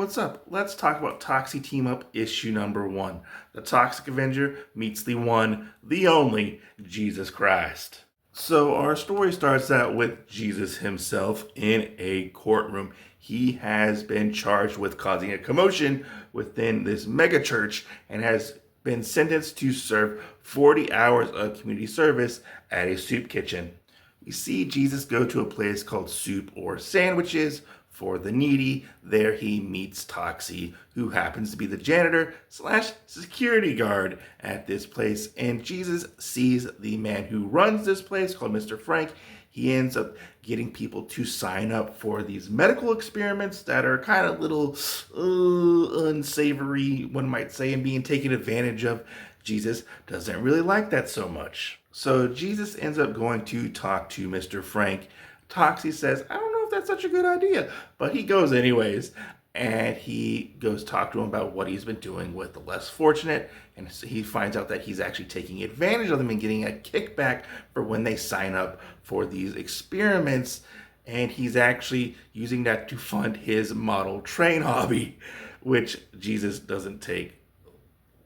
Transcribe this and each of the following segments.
what's up? Let's talk about Toxie Team Up issue number 1. The Toxic Avenger meets the one, the only, Jesus Christ. So our story starts out with Jesus himself in a courtroom. He has been charged with causing a commotion within this mega church and has been sentenced to serve 40 hours of community service at a soup kitchen. We see Jesus go to a place called Soup or Sandwiches for the needy. There he meets Toxie, who happens to be the janitor slash security guard at this place. And Jesus sees the man who runs this place called Mr. Frank. He ends up getting people to sign up for these medical experiments that are kind of little unsavory, one might say, and being taken advantage of. Jesus doesn't really like that so much. So Jesus ends up going to talk to Mr. Frank. Toxie says, I don't know if that's such a good idea, but he goes anyways. And he goes talk to him about what he's been doing with the less fortunate. And so he finds out that he's actually taking advantage of them and getting a kickback for when they sign up for these experiments. And he's actually using that to fund his model train hobby, which Jesus doesn't take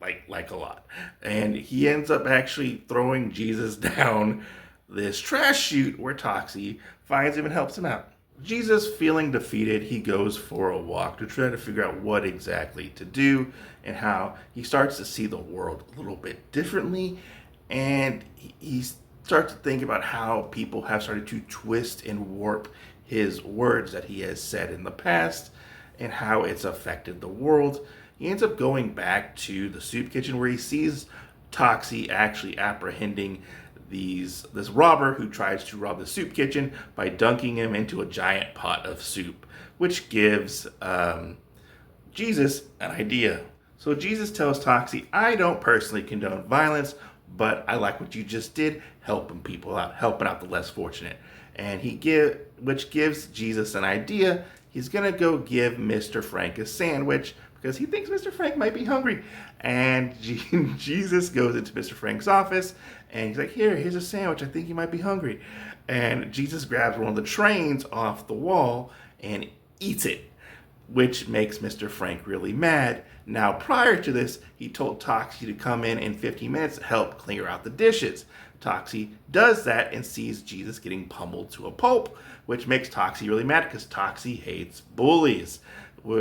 like a lot. And he ends up actually throwing Jesus down this trash chute where Toxie finds him and helps him out. Jesus, feeling defeated, he goes for a walk to try to figure out what exactly to do and how he starts to see the world a little bit differently. And he starts to think about how people have started to twist and warp his words that he has said in the past and how it's affected the world. He ends up going back to the soup kitchen where he sees Toxie actually apprehending this robber who tries to rob the soup kitchen by dunking him into a giant pot of soup, which gives Jesus an idea. So Jesus tells Toxie, I don't personally condone violence, but I like what you just did, helping people out, helping out the less fortunate. And which gives Jesus an idea. He's gonna go give Mr. Frank a sandwich because he thinks Mr. Frank might be hungry. And Jesus goes into Mr. Frank's office and he's like, here's a sandwich. I think you might be hungry. And Jesus grabs one of the trains off the wall and eats it, which makes Mr. Frank really mad. Now, prior to this, he told Toxie to come in 15 minutes to help clear out the dishes. Toxie does that and sees Jesus getting pummeled to a pulp, which makes Toxie really mad because Toxie hates bullies.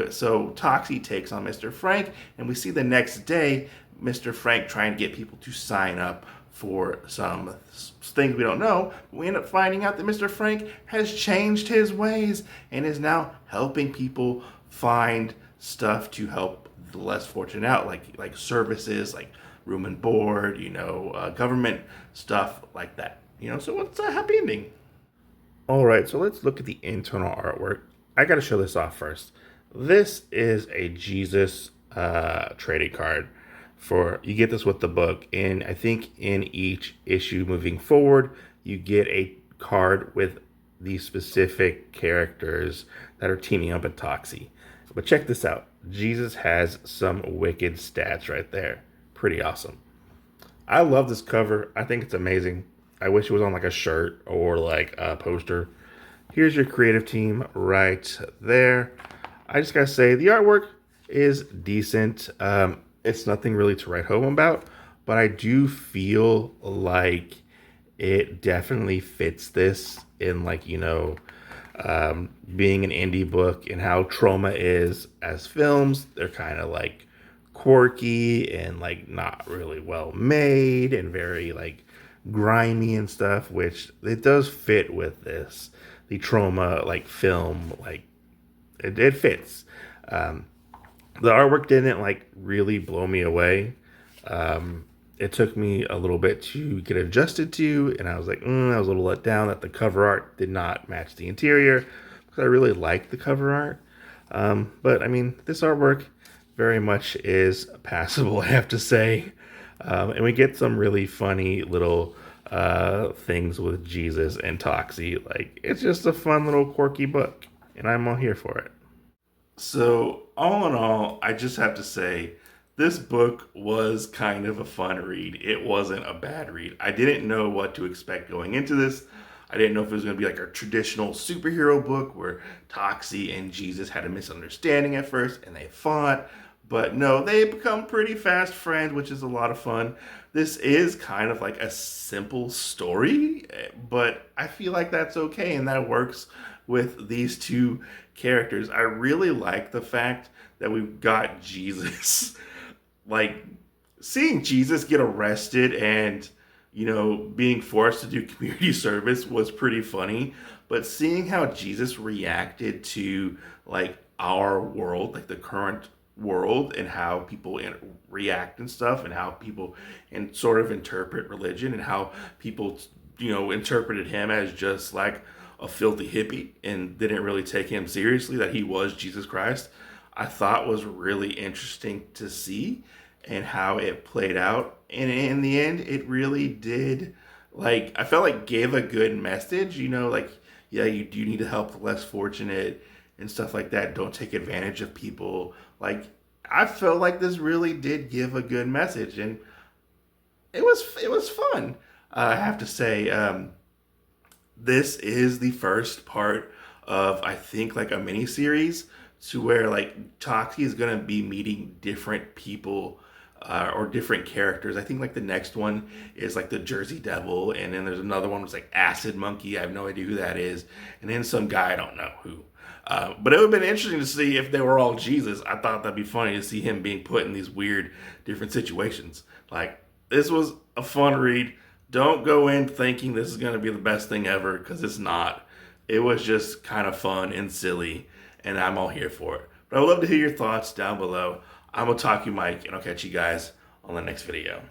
So Toxie takes on Mr. Frank, and we see the next day Mr. Frank trying to get people to sign up for some things we don't know. We end up finding out that Mr. Frank has changed his ways and is now helping people find stuff to help the less fortunate out, like services, like room and board, government stuff like that. So it's a happy ending. All right, so let's look at the internal artwork. I got to show this off first. This is a Jesus trading card. You get this with the book, and I think in each issue moving forward, you get a card with the specific characters that are teaming up at Toxie. But check this out. Jesus has some wicked stats right there. Pretty awesome. I love this cover. I think it's amazing. I wish it was on like a shirt or like a poster. Here's your creative team right there. I just gotta say, the artwork is decent. It's nothing really to write home about, but I do feel like it definitely fits this in being an indie book and how Trauma is as films. They're kind of like quirky and like not really well made and very like grimy and stuff, which it does fit with this. The Trauma like film, like it fits. The artwork didn't like really blow me away. It took me a little bit to get adjusted to, and I was like, I was a little let down that the cover art did not match the interior because I really liked the cover art. But I mean, this artwork very much is passable, I have to say. And we get some really funny little things with Jesus and Toxie. Like, it's just a fun little quirky book, and I'm all here for it. So, all in all, I just have to say, this book was kind of a fun read. It wasn't a bad read. I didn't know what to expect going into this. I didn't know if it was going to be like a traditional superhero book where Toxie and Jesus had a misunderstanding at first and they fought. But no, they become pretty fast friends, which is a lot of fun. This is kind of like a simple story, but I feel like that's okay and that works with these two characters. I really like the fact that we've got Jesus. Like, seeing Jesus get arrested and, you know, being forced to do community service was pretty funny. But seeing how Jesus reacted to, like, our world, like the current world, and how people react and stuff, and how people sort of interpret religion, and how people, you know, interpreted him as just like a filthy hippie and didn't really take him seriously, that he was Jesus Christ, I thought was really interesting to see and how it played out. And in the end, it really did, like, I felt like gave a good message, you know, like, yeah, you do need to help the less fortunate and stuff like that. Don't take advantage of people. Like, I felt like this really did give a good message, and it was fun. I have to say, this is the first part of, I think, like a mini series to where like Toxie is gonna be meeting different people, or different characters. I think like the next one is like the Jersey Devil, and then there's another one was like Acid Monkey. I have no idea who that is, and then some guy I don't know who. But it would have been interesting to see if they were all Jesus. I thought that'd be funny to see him being put in these weird different situations. Like, this was a fun read. Don't go in thinking this is going to be the best thing ever, because it's not. It was just kind of fun and silly, and I'm all here for it. But I would love to hear your thoughts down below. I'm going to talk to you, Mike, and I'll catch you guys on the next video.